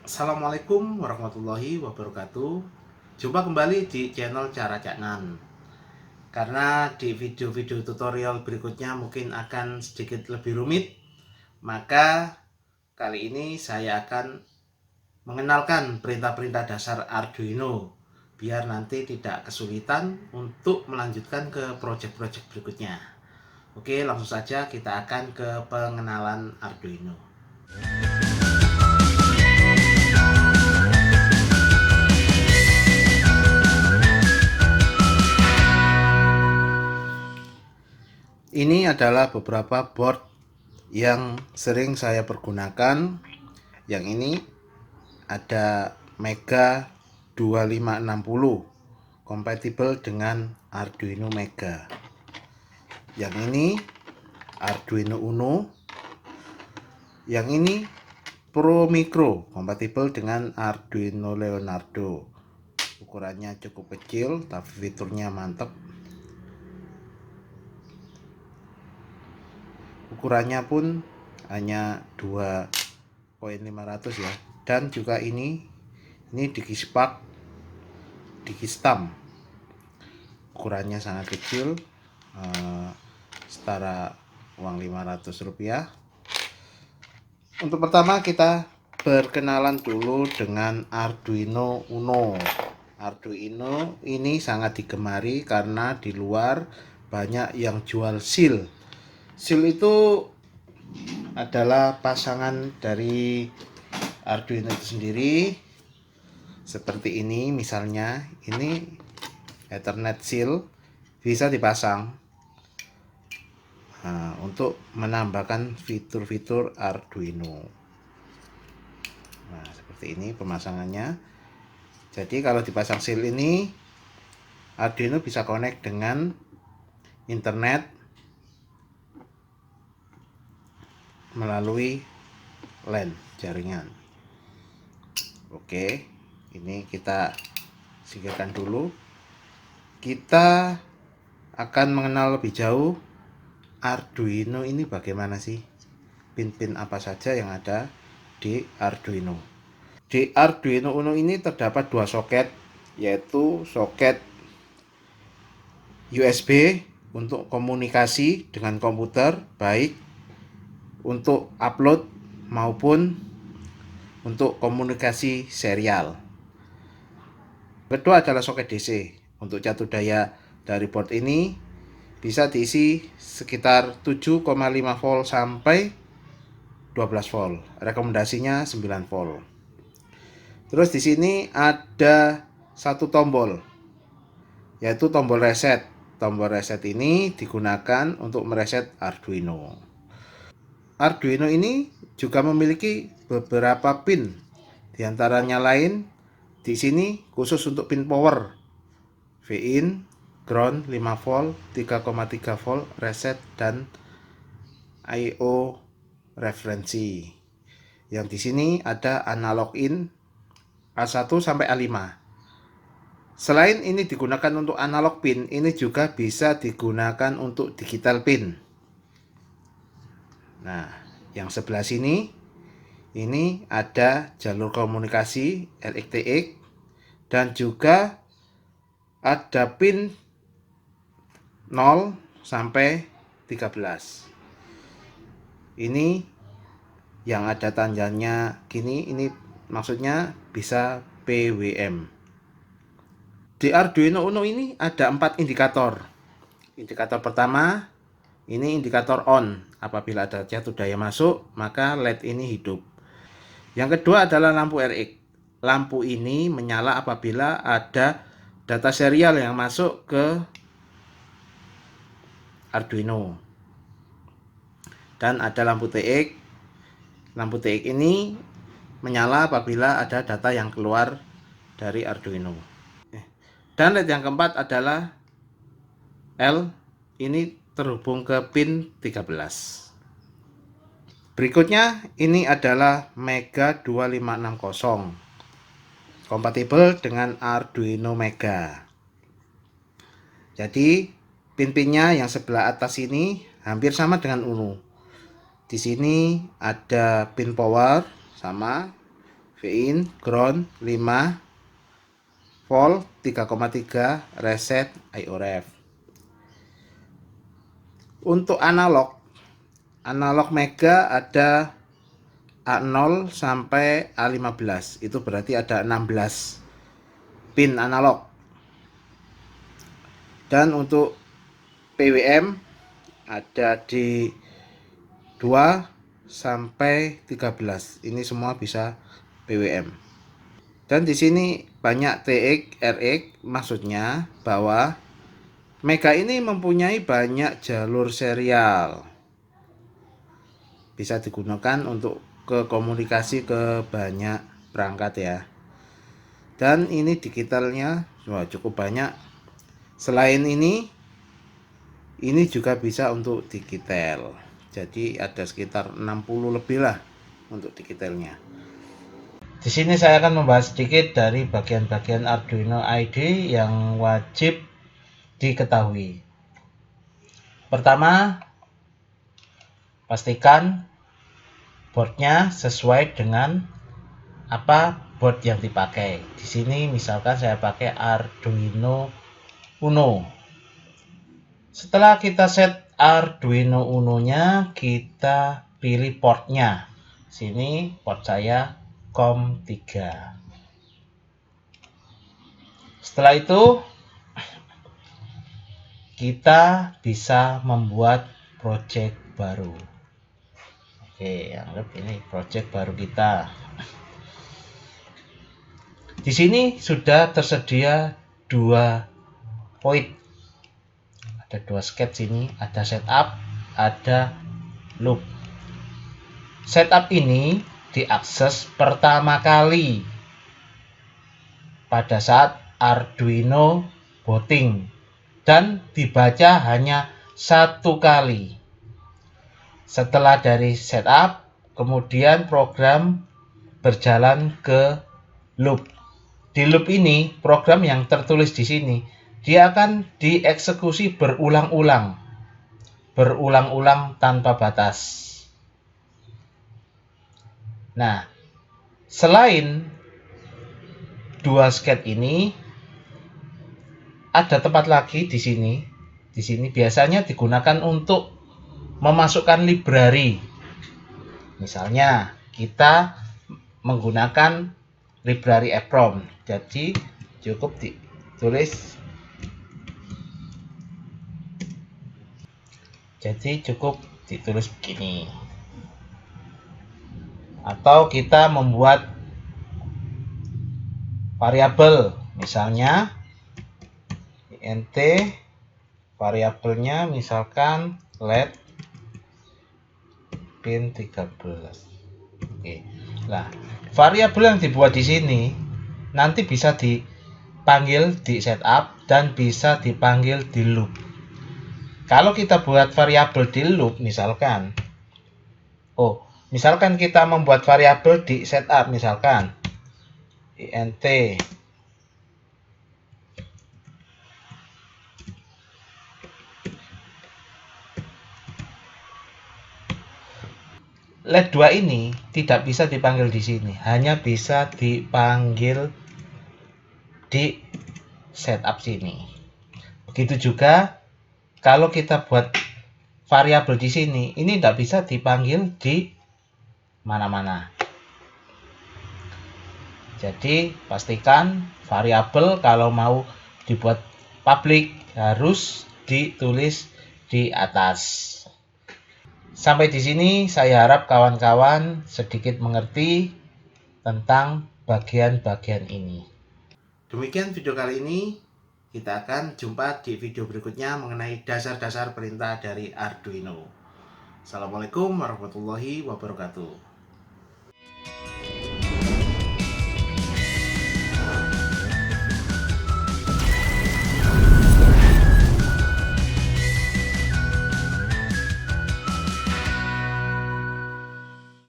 Assalamualaikum warahmatullahi wabarakatuh. Jumpa kembali di channel Cara Cak Nan. Karena di video-video tutorial berikutnya mungkin akan sedikit lebih rumit, maka kali ini saya akan mengenalkan perintah-perintah dasar Arduino biar nanti tidak kesulitan untuk melanjutkan ke project-project berikutnya. Oke, langsung saja kita akan ke pengenalan Arduino. Ini adalah beberapa board yang sering saya pergunakan. Yang ini ada Mega 2560, kompatibel dengan Arduino Mega. Yang ini Arduino Uno. Yang ini Pro Micro, kompatibel dengan Arduino Leonardo. Ukurannya cukup kecil tapi fiturnya mantap. Ukurannya pun hanya 2.500 ya. Dan juga ini Digispark Digistam, ukurannya sangat kecil, setara uang Rp500. Untuk pertama kita berkenalan dulu dengan Arduino Uno. Arduino ini sangat digemari karena di luar banyak yang jual seal. Seal itu adalah pasangan dari Arduino itu sendiri. Seperti ini misalnya, ini Ethernet seal bisa dipasang untuk menambahkan fitur-fitur Arduino. Nah, seperti ini pemasangannya. Jadi kalau dipasang seal ini, Arduino bisa connect dengan internet melalui LAN, jaringan. Oke, ini kita singkirkan dulu. Kita akan mengenal lebih jauh Arduino ini bagaimana sih, pin-pin apa saja yang ada di Arduino. Di Arduino Uno ini terdapat dua soket, yaitu soket USB untuk komunikasi dengan komputer, baik untuk upload maupun untuk komunikasi serial. Kedua adalah soket DC. Untuk catur daya dari board ini bisa diisi sekitar 7,5 volt sampai 12 volt. Rekomendasinya 9 volt. Terus di sini ada satu tombol, yaitu tombol reset. Tombol reset ini digunakan untuk mereset Arduino. Arduino ini juga memiliki beberapa pin, diantaranya lain di sini khusus untuk pin power, V-in, ground 5 volt, 3,3 volt, reset, dan I/O referensi. Yang di sini ada analog in A1 sampai A5. Selain ini digunakan untuk analog pin, ini juga bisa digunakan untuk digital pin. Nah, yang sebelah sini ini ada jalur komunikasi LXTX dan juga ada pin 0 sampai 13. Ini yang ada tanjanya gini, ini maksudnya bisa PWM. Di Arduino Uno ini ada 4 indikator. Indikator pertama ini indikator on. Apabila ada catur daya masuk, maka LED ini hidup. Yang kedua adalah lampu RX. Lampu ini menyala apabila ada data serial yang masuk ke Arduino. Dan ada lampu TX. Lampu TX ini menyala apabila ada data yang keluar dari Arduino. Dan LED yang keempat adalah L. Ini terhubung ke pin 13. Berikutnya ini adalah Mega 2560, kompatibel dengan Arduino Mega. Jadi pin-pinnya yang sebelah atas ini hampir sama dengan Uno. Di sini ada pin power sama, VIN, ground 5 volt 3,3, reset IO-ref. Untuk analog mega ada A0 sampai A15, itu berarti ada 16 pin analog. Dan untuk PWM ada di 2 sampai 13. Ini semua bisa PWM. Dan di sini banyak TX, RX, maksudnya bahwa Mega ini mempunyai banyak jalur serial. Bisa digunakan untuk ke komunikasi ke banyak perangkat ya. Dan ini digitalnya cukup banyak. Selain ini juga bisa untuk digital. Jadi ada sekitar 60 lebih lah untuk digitalnya. Di sini saya akan membahas sedikit dari bagian-bagian Arduino IDE yang wajib diketahui. Pertama, pastikan boardnya sesuai dengan apa board yang dipakai. Di sini misalkan saya pakai Arduino Uno. Setelah kita set Arduino Uno-nya, kita pilih portnya. Sini port saya COM3. Setelah itu kita bisa membuat project baru. Oke, anggap ini project baru kita. Di sini sudah tersedia 2 point. Ada 2 sketch ini, ada setup, ada loop. Setup ini diakses pertama kali pada saat Arduino booting dan dibaca hanya 1 kali. Setelah dari setup, kemudian program berjalan ke loop. Di loop ini, program yang tertulis di sini, dia akan dieksekusi berulang-ulang tanpa batas. Nah, selain 2 sketch ini, ada tempat lagi di sini. Di sini biasanya digunakan untuk memasukkan library. Misalnya, kita menggunakan library EEPROM. Jadi, cukup ditulis. Begini. Atau kita membuat variabel, misalnya int, variabelnya misalkan LED pin 13. Oke. Nah, variabel yang dibuat di sini nanti bisa dipanggil di setup dan bisa dipanggil di loop. Kalau kita buat variabel di loop, misalkan kita membuat variabel di setup, misalkan int LED 2 ini tidak bisa dipanggil di sini, hanya bisa dipanggil di setup sini. Begitu juga kalau kita buat variabel di sini, ini tidak bisa dipanggil di mana-mana. Jadi pastikan variabel kalau mau dibuat public harus ditulis di atas. Sampai di sini saya harap kawan-kawan sedikit mengerti tentang bagian-bagian ini. Demikian video kali ini. Kita akan jumpa di video berikutnya mengenai dasar-dasar perintah dari Arduino. Assalamualaikum warahmatullahi wabarakatuh.